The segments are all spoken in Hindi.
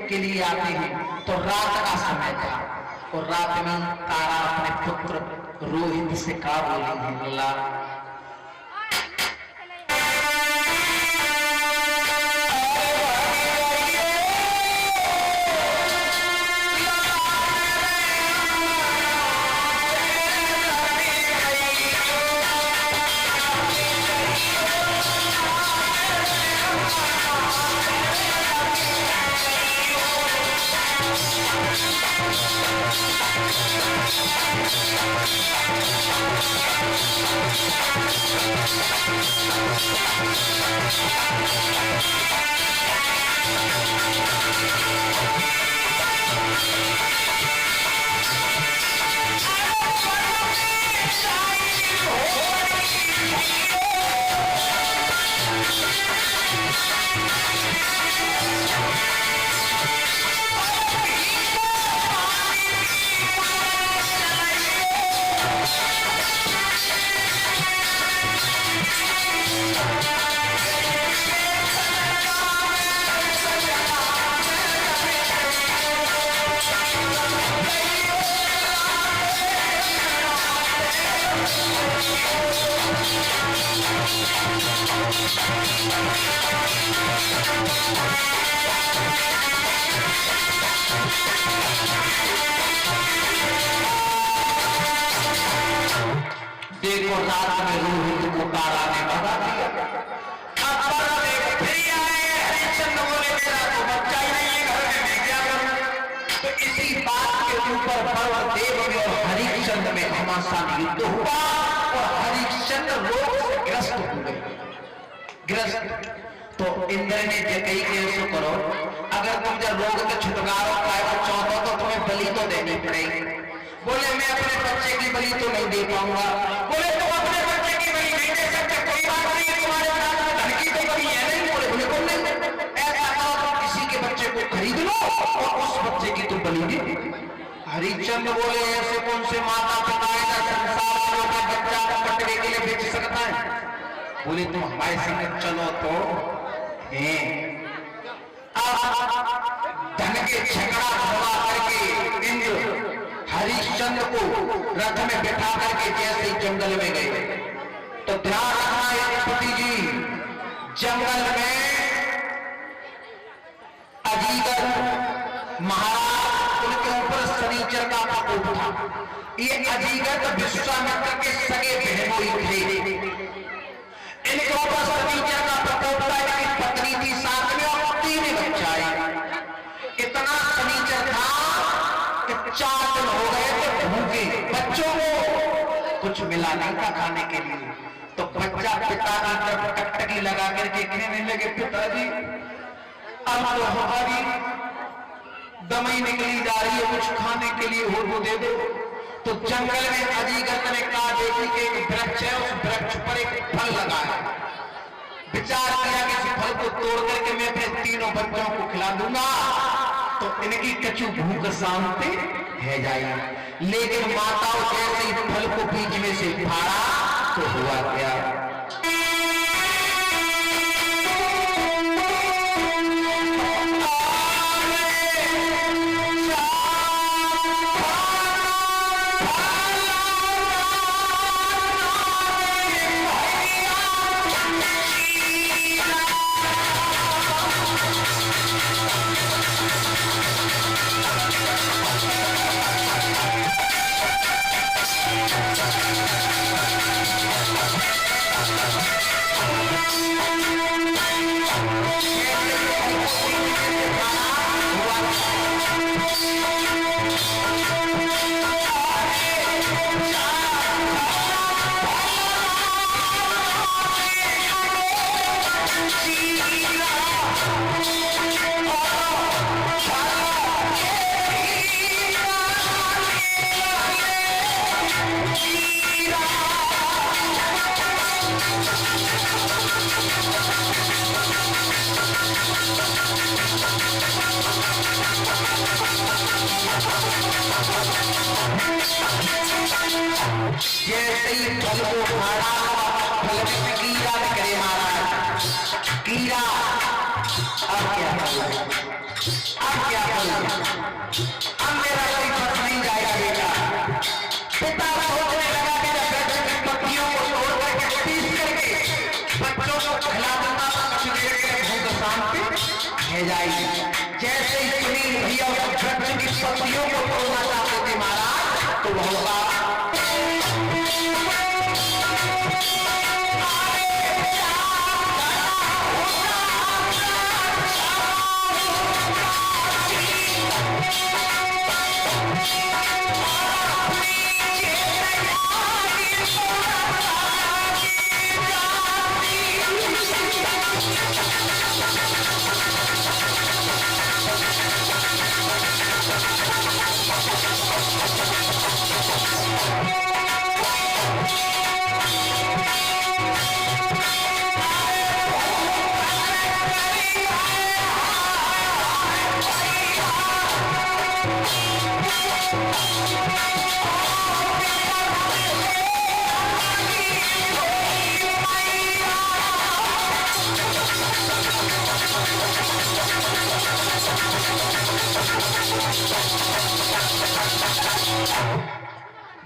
के लिए आते हैं। तो रात का समय था और रात में तारा अपने पुत्र रोहित से कहा बोली है, अल्लाह देखो रात में रोहित को तारा ने भगा दिया। हरिश्चंद्र बोले मेरा तो बच्चा ही नहीं है घर में, मैं क्या करूं? तो इसी बात के ऊपर पर्वदेव में और हरिश्चंद्र में घमासान युद्ध हुआ और हरिश्चंद्र रोग से ग्रस्त हो गए। ग्रस्त तो इंद्र ने कही कि ऐसा करो, अगर तुम जब रोग के छुटकारा पाए चाहते तो तुम्हें बलि तो देनी पड़ेगी। बोले मैं अपने बच्चे की बलि तो नहीं दे पाऊंगा। बोले तुम अपने बच्चे की बलि नहीं दे सकते, कोई बात नहीं, तुम्हारे पास में धन की कोई बलि है नहीं। बोले बोले कौन नहीं, ऐसा करो किसी के बच्चे को खरीद लो और उस बच्चे की तुम बलि दे। हरिश्चंद्र बोले ऐसे कौन से माता पिता है संसार में बच्चा बटवे के लिए बेच सकता है? बोले तुम हमारे संग चलो तो धन के झगड़ा हुआ करके इंद्र हरिश्चंद्र को रथ में बैठा करके जैसे जंगल में गए। तो ध्यान रखना पति जी, जंगल में अजीगर महाराज उनके ऊपर शनिचर का प्रकोप था। ये अजीगर विश्वामित्र के सगे बहनोई थे, इनके ऊपर शनिचर का प्रकोप था। इनकी पत्नी थी साथ में और 3 बच्चा है। इतना शनिचर था कि 4 दिन हो गए थे भूखे, बच्चों को कुछ मिला नहीं था खाने के लिए। तो बच्चा पिता की तरफ टकटकी लगा करके कहने लगे, पिताजी अब तो हमारी दमई निकली जा रही है, कुछ खाने के लिए हो दे दो। तो जंगल में अजीगर ने कहा देखी कि एक वृक्ष है, उस वृक्ष पर एक फल लगा है। विचार किया कि इस फल को तोड़ करके मैं अपने 3 बच्चों को खिला दूंगा तो इनकी कचू भूख शांति है जाएगी। लेकिन माताओं जैसे ही फल को बीच में से फाड़ा तो हुआ क्या, जैसे ही फल को फाड़ा फल में कीड़ा करे महाराज, कीड़ा अब क्या अब क्या करूं, अब मेरा कोई बस नहीं जाएगा बेटा। पिता सोचने लगा कि जब वृक्ष की पत्तियों को तोड़ करके पीस करके बच्चों को खिला दूंगा तो कुछ देर के भूख शांति रह जाएगी। जैसे ही सुनील भैया उस वृक्ष की पत्तियों को तोड़ना चाहते थे महाराज, तो होगा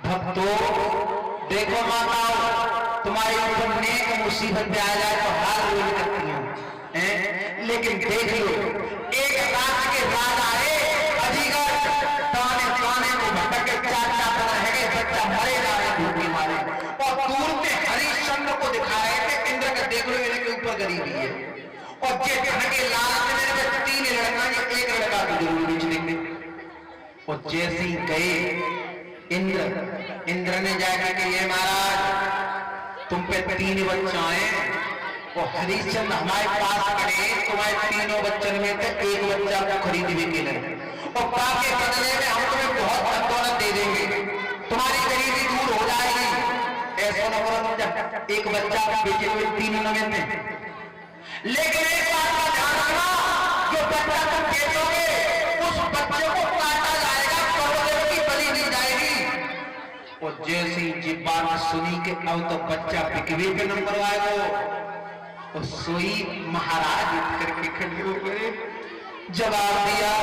भक्तों, देखो माताओं, तुम्हारे ऊपर नेक मुसीबत पे आ जाए तो हाथ रोल करती हैं, लेकिन देख लो एक राज्य के राजा आए, अजीगर ताने ताने को भटक के चाचा बना है, बच्चा मरे जा रहे भूखे मारे, और दूर में हरिश्चंद्र को दिखा रहे थे इंद्र का, देख लो इनके ऊपर गरीबी है, और जे के लालच में मेरे 3 लड़का, ये एक लड़का भी जरूर बेचने में। और जैसे ही गए इंद्र ने जाकर के ये महाराज तुम पे 3 बच्चे आए, और हरिश्चंद्र हमारे पास खड़े, तुम्हारे 3 बच्चों में से एक बच्चा को खरीद भी के लिए, और बाकी बदले में हम तुम्हें बहुत दौलत दे देंगे, तुम्हारी गरीबी दूर हो जाएगी। ऐसा न करो तुम जब एक बच्चा बेचे हुए 3 में, लेकिन एक बात का ध्यान रखना, जो बच्चा तुम बेचोगे उस बच्चे को काटा जाएगा, करोड़ों की बलि दी जाएगी। और जैसे ही बात सुनी कि अब तो बच्चा बिकवे पे नंबर आएगा, और सोई महाराज उठ करके खड़े हो गए, जवाब दिया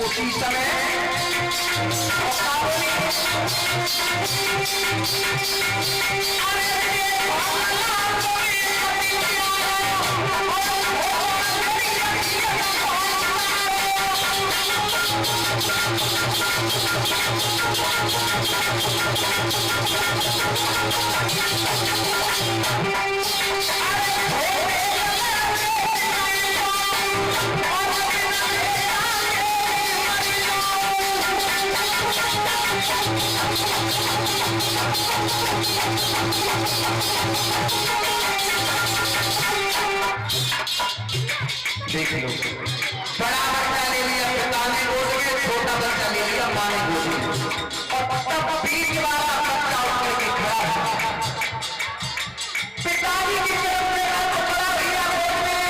उसी समय देख लो, बड़ा बच्चा ले लिया पिता ने गोद में, छोटा बच्चा ले लिया मां ने गोद में, और तब बीच वाला बच्चा उठ के खड़ा है। पिताजी की तरफ से बड़ा भैया गोद में,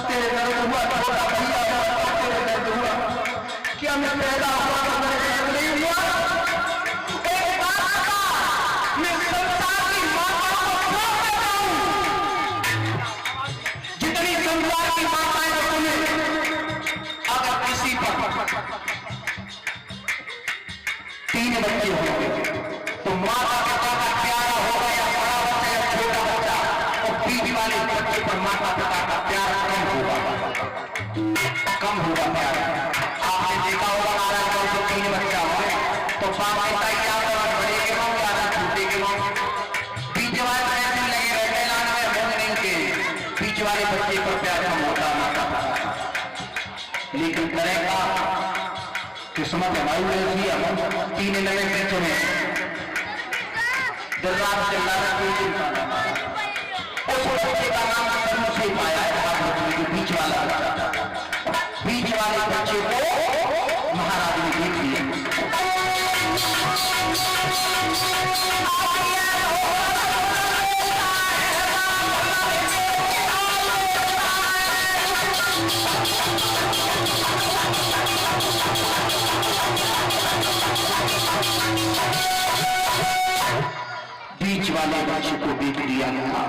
तेरे दर्द हुआ, छोटा भैया हुआ तेरे दर्द हुआ, क्या मैं पैदा हुआ तो मेरे दर्द नहीं हुआ? एक बात का मैं संसार की माताओं को क्यों कहता हूं? जितनी संसार की माताएं सुने, अगर किसी पर 3 बच्चे होंगे तो माता पिता का प्यारा होगा या बड़ा बच्चा या छोटा बच्चा, और बीच वाले बच्चे पर माता पिता का प्यार कम होगा प्यार। आपने देखा होगा महाराज को 3 बच्चा हो तो बाप पिता क्या बड़े के मांग ज्यादा छोटे के मांग, बीच वाले ऐसे लगे रहते लाने में होंगे नहीं के बीच वाले बच्चे पर प्यार कम होता माता पिता। लेकिन करेगा किस्मत हमारी ऐसी है, 3 नए बच्चों में दिन रात चिल्ला रहा उस बच्चे का नाम कर्म से पाया है बीच वाले बच्चे को महाराज ने देख लिया। बीच वाले बच्चे को देख लिया गया।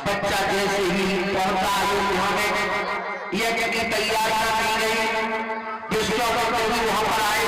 बच्चा जैसे ही पहुंचा अयोध्या में यज्ञ की तैयारियां की गई, जिस चौक पर भी वहां पर आए